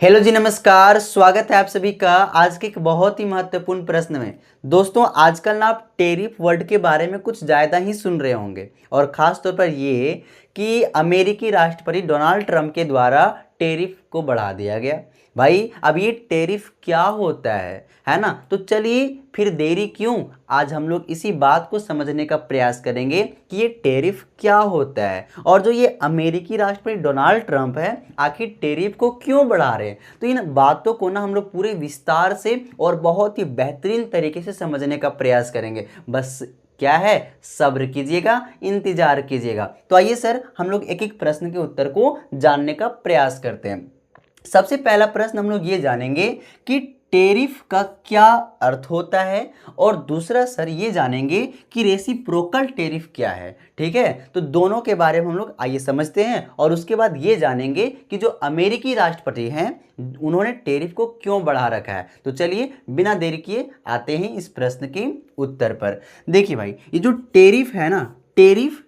Hello जी, नमस्कार। स्वागत है आप सभी का आज के एक बहुत ही महत्वपूर्ण प्रश्न में। दोस्तों, आजकल ना आप टैरिफ वर्ड के बारे में कुछ ज़्यादा ही सुन रहे होंगे और ख़ास तौर पर ये कि अमेरिकी राष्ट्रपति डोनाल्ड ट्रंप के द्वारा टैरिफ को बढ़ा दिया गया। भाई, अब ये टैरिफ क्या होता है ना? तो चलिए फिर देरी क्यों, आज हम लोग इसी बात को समझने का प्रयास करेंगे कि ये टैरिफ क्या होता है और जो ये अमेरिकी राष्ट्रपति डोनाल्ड ट्रंप है आखिर टैरिफ को क्यों बढ़ा रहे हैं। तो इन बातों को ना हम लोग पूरे विस्तार से और बहुत ही बेहतरीन तरीके से समझने का प्रयास करेंगे। बस क्या है, सब्र कीजिएगा, इंतजार कीजिएगा। तो आइए सर, हम लोग एक एक प्रश्न के उत्तर को जानने का प्रयास करते हैं। सबसे पहला प्रश्न हम लोग ये जानेंगे कि टैरिफ का क्या अर्थ होता है और दूसरा सर ये जानेंगे कि रेसिप्रोकल टैरिफ क्या है। ठीक है, तो दोनों के बारे में हम लोग आइए समझते हैं और उसके बाद ये जानेंगे कि जो अमेरिकी राष्ट्रपति हैं उन्होंने टैरिफ को क्यों बढ़ा रखा है। तो चलिए बिना देरी किए आते हैं इस प्रश्न के उत्तर पर। देखिए भाई, ये जो टैरिफ है ना, टैरिफ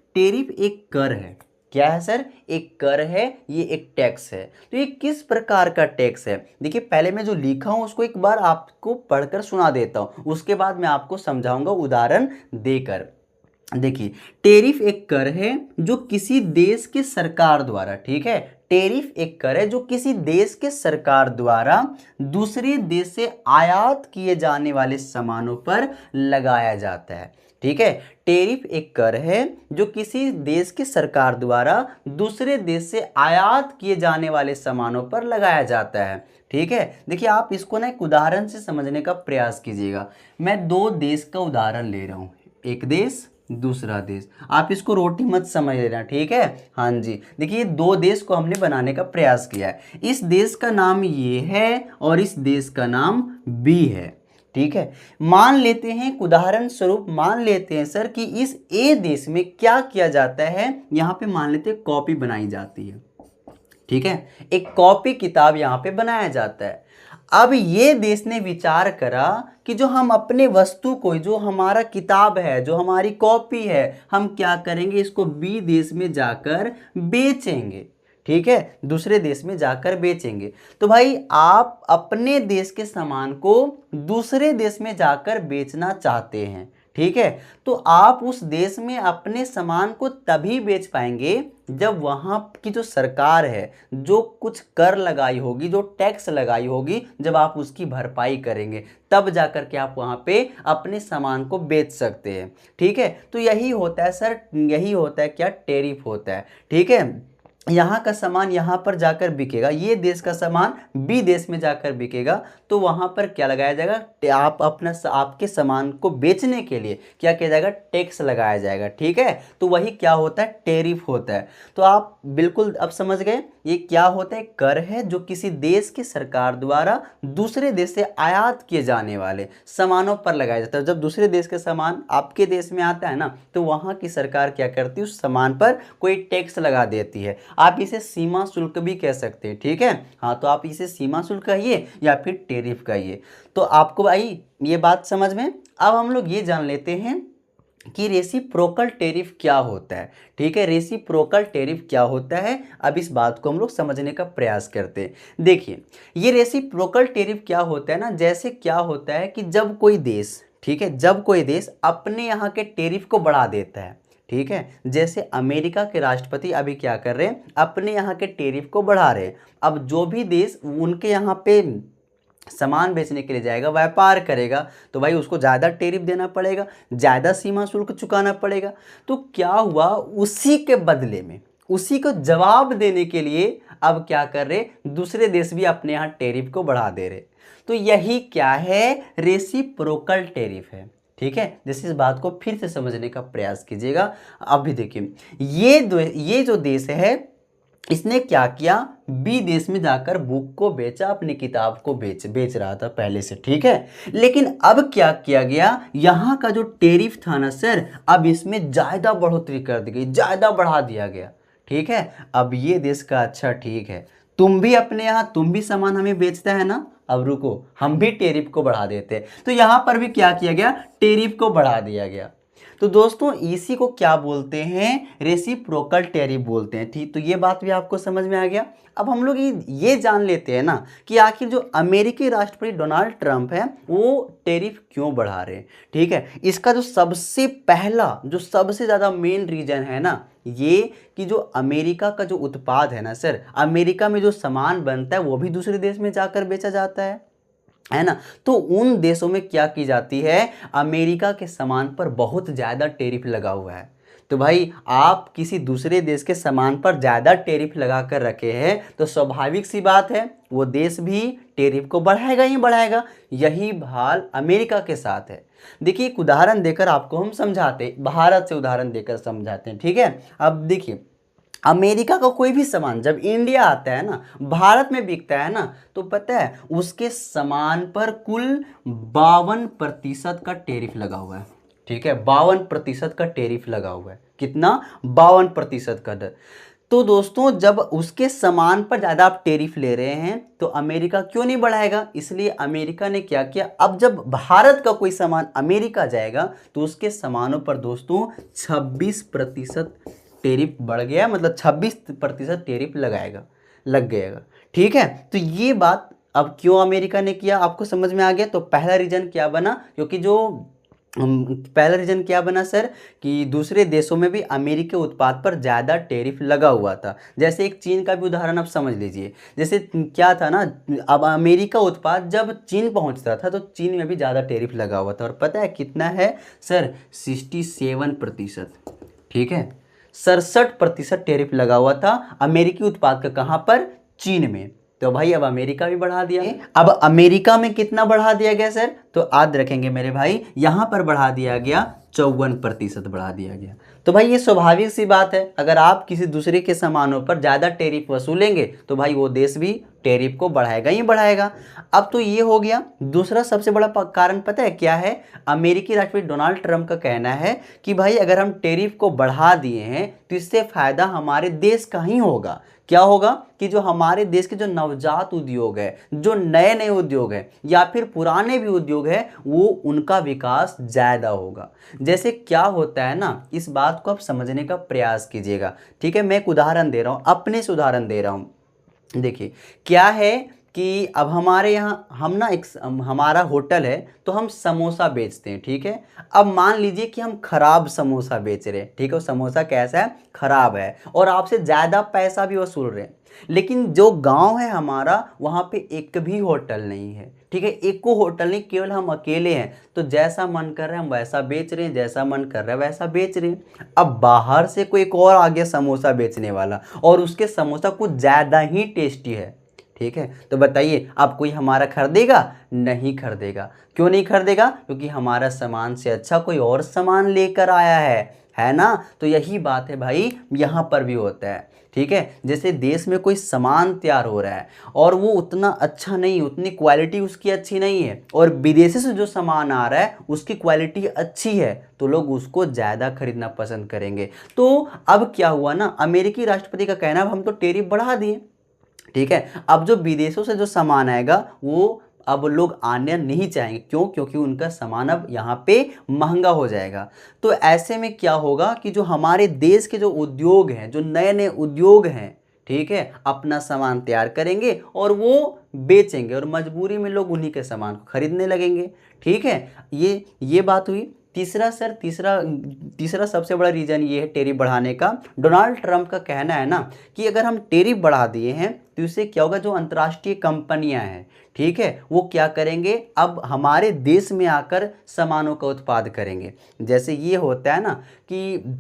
एक कर है। क्या है सर? एक कर है, ये एक टैक्स है। तो ये किस प्रकार का टैक्स है? देखिए, पहले मैं जो लिखा हूं उसको एक बार आपको पढ़कर सुना देता हूं, उसके बाद मैं आपको समझाऊंगा उदाहरण देकर। देखिए, टैरिफ एक कर है जो किसी देश की सरकार द्वारा, ठीक है, टैरिफ एक कर है जो किसी देश के सरकार द्वारा दूसरे देश से आयात किए जाने वाले सामानों पर लगाया जाता है। ठीक है, टैरिफ एक कर है जो किसी देश की सरकार द्वारा दूसरे देश से आयात किए जाने वाले सामानों पर लगाया जाता है। ठीक है, देखिए आप इसको ना एक उदाहरण से समझने का प्रयास कीजिएगा। मैं दो देश का उदाहरण ले रहा हूँ, एक देश दूसरा देश। आप इसको रोटी मत समझ लेना, ठीक है। हाँ जी, देखिए दो देश को हमने बनाने का प्रयास किया है। इस देश का नाम ये है और इस देश का नाम बी है। ठीक है, मान लेते हैं, उदाहरण स्वरूप मान लेते हैं सर कि इस ए देश में क्या किया जाता है। यहाँ पे मान लेते हैं कॉपी बनाई जाती है। ठीक है, एक कॉपी किताब यहाँ पे बनाया जाता है। अब ये देश ने विचार करा कि जो हम अपने वस्तु को, जो हमारा किताब है, जो हमारी कॉपी है, हम क्या करेंगे, इसको बी देश में जाकर बेचेंगे। ठीक है, दूसरे देश में जाकर बेचेंगे। तो भाई आप अपने देश के सामान को दूसरे देश में जाकर बेचना चाहते हैं। ठीक है, तो आप उस देश में अपने सामान को तभी बेच पाएंगे जब वहाँ की जो सरकार है जो कुछ कर लगाई होगी, जो टैक्स लगाई होगी, जब आप उसकी भरपाई करेंगे तब जाकर के आप वहाँ पे अपने सामान को बेच सकते हैं। ठीक है, तो यही होता है सर, यही होता है क्या, टैरिफ होता है। ठीक है, यहाँ का सामान यहाँ पर जाकर बिकेगा, ये देश का सामान बी देश में जाकर बिकेगा, तो वहाँ पर क्या लगाया जाएगा, आप अपना आपके सामान को बेचने के लिए क्या किया जाएगा, टैक्स लगाया जाएगा। ठीक है, तो वही क्या होता है, टैरिफ होता है। तो आप बिल्कुल अब समझ गए ये क्या होता है, कर है जो किसी देश की सरकार द्वारा दूसरे देश से आयात किए जाने वाले सामानों पर लगाया जाता है। जब दूसरे देश के सामान आपके देश में आता है ना, तो वहाँ की सरकार क्या करती है, उस सामान पर कोई टैक्स लगा देती है। आप इसे सीमा शुल्क भी कह सकते हैं। ठीक है, हाँ, तो आप इसे सीमा शुल्क कहिए या फिर टैरिफ कहिए। तो आपको भाई ये बात समझ में। अब हम लोग ये जान लेते हैं कि रेसिप्रोकल टैरिफ क्या होता है। ठीक है, रेसिप्रोकल टैरिफ क्या होता है, अब इस बात को हम लोग समझने का प्रयास करते हैं। देखिए, ये रेसिप्रोकल टैरिफ क्या होता है ना, जैसे क्या होता है कि जब कोई देश, ठीक है, जब कोई देश अपने यहाँ के टैरिफ को बढ़ा देता है। ठीक है, जैसे अमेरिका के राष्ट्रपति अभी क्या कर रहे हैं, अपने यहाँ के टैरिफ को बढ़ा रहे हैं। अब जो भी देश उनके यहाँ पे सामान बेचने के लिए जाएगा, व्यापार करेगा, तो भाई उसको ज़्यादा टैरिफ देना पड़ेगा, ज़्यादा सीमा शुल्क चुकाना पड़ेगा। तो क्या हुआ, उसी के बदले में, उसी को जवाब देने के लिए अब क्या कर रहे, दूसरे देश भी अपने यहाँ टैरिफ को बढ़ा दे रहे। तो यही क्या है, रेसिप्रोकल टैरिफ है। ठीक है, जैसे इस बात को फिर से समझने का प्रयास कीजिएगा। अभी देखिए, ये जो देश है इसने क्या किया, बी देश में जाकर बुक को बेचा, अपनी किताब को बेच रहा था पहले से। ठीक है, लेकिन अब क्या किया गया, यहाँ का जो टैरिफ था ना सर, अब इसमें ज़्यादा बढ़ोतरी कर दी गई, ज़्यादा बढ़ा दिया गया। ठीक है, अब ये देश का, अच्छा ठीक है, तुम भी अपने यहाँ, तुम भी सामान हमें बेचता है ना, अब रुको, हम भी टैरिफ को बढ़ा देते हैं। तो यहाँ पर भी क्या किया गया, टैरिफ को बढ़ा दिया गया। तो दोस्तों इसी को क्या बोलते हैं, रेसिप्रोकल टैरिफ बोलते हैं। ठीक, तो ये बात भी आपको समझ में आ गया। अब हम लोग ये जान लेते हैं ना कि आखिर जो अमेरिकी राष्ट्रपति डोनाल्ड ट्रंप है वो टैरिफ क्यों बढ़ा रहे हैं। ठीक है, इसका जो सबसे पहला, जो सबसे ज़्यादा मेन रीजन है ना, ये कि जो अमेरिका का जो उत्पाद है ना सर, अमेरिका में जो सामान बनता है वो भी दूसरे देश में जाकर बेचा जाता है ना। तो उन देशों में क्या की जाती है, अमेरिका के सामान पर बहुत ज़्यादा टैरिफ लगा हुआ है। तो भाई आप किसी दूसरे देश के सामान पर ज़्यादा टैरिफ लगा कर रखे हैं तो स्वाभाविक सी बात है वो देश भी टैरिफ को बढ़ाएगा ही बढ़ाएगा। यही हाल अमेरिका के साथ है। देखिए एक उदाहरण देकर आपको हम समझाते, भारत से उदाहरण देकर समझाते हैं। ठीक है, अब देखिए अमेरिका का कोई भी सामान जब इंडिया आता है ना, भारत में बिकता है ना, तो पता है उसके सामान पर कुल 52% का टैरिफ लगा हुआ है। ठीक है, 52% का टैरिफ लगा हुआ है। कितना? 52% का दर। तो दोस्तों जब उसके सामान पर ज़्यादा आप टैरिफ ले रहे हैं तो अमेरिका क्यों नहीं बढ़ाएगा, इसलिए अमेरिका ने क्या किया, अब जब भारत का कोई सामान अमेरिका जाएगा तो उसके सामानों पर दोस्तों 26% टैरिफ बढ़ गया, मतलब 26% टैरिफ लग गएगा। ठीक है, तो ये बात अब क्यों अमेरिका ने किया आपको समझ में आ गया। तो पहला रीजन क्या बना, क्योंकि जो पहला रीजन क्या बना सर, कि दूसरे देशों में भी अमेरिकी उत्पाद पर ज़्यादा टैरिफ लगा हुआ था। जैसे एक चीन का भी उदाहरण आप समझ लीजिए, जैसे क्या था ना, अब अमेरिका उत्पाद जब चीन पहुंचता था तो चीन में भी ज़्यादा टैरिफ लगा हुआ था। और पता है कितना है सर, 67%। ठीक है, 67% टैरिफ लगा हुआ था अमेरिकी उत्पाद का। कहाँ पर? चीन में। तो भाई अब अमेरिका भी बढ़ा दिया। अब अमेरिका में कितना बढ़ा दिया गया सर, तो याद रखेंगे मेरे भाई, यहाँ पर बढ़ा दिया गया 54% बढ़ा दिया गया। तो भाई ये स्वाभाविक सी बात है, अगर आप किसी दूसरे के सामानों पर ज़्यादा टैरिफ वसूलेंगे तो भाई वो देश भी टैरिफ को बढ़ाएगा ही बढ़ाएगा। अब तो ये हो गया। दूसरा सबसे बड़ा कारण पता है क्या है, अमेरिकी राष्ट्रपति डोनाल्ड ट्रंप का कहना है कि भाई अगर हम टैरिफ को बढ़ा दिए हैं तो इससे फ़ायदा हमारे देश का ही होगा। क्या होगा कि जो हमारे देश के जो नवजात उद्योग है, जो नए नए उद्योग है या फिर पुराने भी उद्योग है, वो उनका विकास ज़्यादा होगा। जैसे क्या होता है ना, इस बात को आप समझने का प्रयास कीजिएगा। ठीक है, मैं एक उदाहरण दे रहा हूँ, अपने से उदाहरण दे रहा हूँ। देखिए क्या है कि अब हमारे यहाँ हम ना एक हमारा होटल है तो हम समोसा बेचते हैं। ठीक है, अब मान लीजिए कि हम खराब समोसा बेच रहे हैं। ठीक है, वो समोसा कैसा है, खराब है, और आपसे ज़्यादा पैसा भी वसूल रहे हैं। लेकिन जो गांव है हमारा, वहाँ पे एक भी होटल नहीं है। ठीक है, एक को होटल नहीं, केवल हम अकेले हैं। तो जैसा मन कर रहा है हम वैसा बेच रहे हैं, जैसा मन कर रहा है वैसा बेच रहे हैं। अब बाहर से कोई एक और आ गया समोसा बेचने वाला, और उसके समोसा कुछ ज़्यादा ही टेस्टी है। ठीक है, तो बताइए आप कोई हमारा खरीदेगा? नहीं खरीदेगा। क्यों नहीं खरीदेगा? क्योंकि हमारा सामान से अच्छा कोई और सामान लेकर आया है ना। तो यही बात है भाई, यहाँ पर भी होता है। ठीक है, जैसे देश में कोई सामान तैयार हो रहा है और वो उतना अच्छा नहीं, उतनी क्वालिटी उसकी अच्छी नहीं है, और विदेशी से जो सामान आ रहा है उसकी क्वालिटी अच्छी है, तो लोग उसको ज़्यादा खरीदना पसंद करेंगे। तो अब क्या हुआ ना, अमेरिकी राष्ट्रपति का कहना है हम तो टैरिफ बढ़ा दिए। ठीक है, अब जो विदेशों से जो सामान आएगा वो अब लोग आने नहीं चाहेंगे। क्यों? क्योंकि उनका सामान अब यहाँ पे महंगा हो जाएगा। तो ऐसे में क्या होगा कि जो हमारे देश के जो उद्योग हैं, जो नए नए उद्योग हैं, ठीक है, अपना सामान तैयार करेंगे और वो बेचेंगे, और मजबूरी में लोग उन्हीं के सामान को खरीदने लगेंगे। ठीक है, ये बात हुई। तीसरा सर, तीसरा सबसे बड़ा रीज़न ये है टैरिफ बढ़ाने का। डोनाल्ड ट्रंप का कहना है ना कि अगर हम टैरिफ बढ़ा दिए हैं तो इससे क्या होगा, जो अंतर्राष्ट्रीय कंपनियां हैं, ठीक है, वो क्या करेंगे, अब हमारे देश में आकर सामानों का उत्पाद करेंगे। जैसे ये होता है ना कि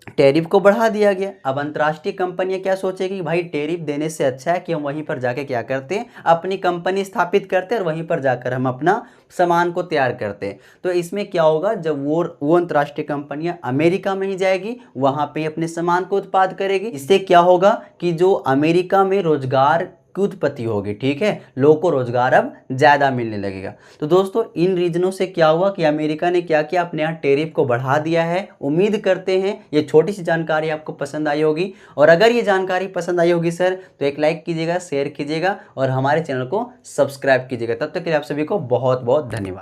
टैरिफ को बढ़ा दिया गया, अब अंतर्राष्ट्रीय कंपनियां क्या सोचेगी, भाई टैरिफ देने से अच्छा है कि हम वहीं पर जाके क्या करते हैं, अपनी कंपनी स्थापित करते हैं और वहीं पर जाकर हम अपना सामान को तैयार करते हैं। तो इसमें क्या होगा, जब वो अंतर्राष्ट्रीय कंपनियां अमेरिका में ही जाएगी, वहाँ पे अपने सामान को उत्पाद करेगी। इससे क्या होगा कि जो अमेरिका में रोजगार की उत्पत्ति होगी। ठीक है, लोगों को रोजगार अब ज़्यादा मिलने लगेगा। तो दोस्तों इन रीजनों से क्या हुआ कि अमेरिका ने क्या किया, अपने यहाँ टैरिफ को बढ़ा दिया है। उम्मीद करते हैं ये छोटी सी जानकारी आपको पसंद आई होगी, और अगर ये जानकारी पसंद आई होगी सर तो एक लाइक कीजिएगा, शेयर कीजिएगा और हमारे चैनल को सब्सक्राइब कीजिएगा। तब तक के लिए आप सभी को बहुत बहुत धन्यवाद।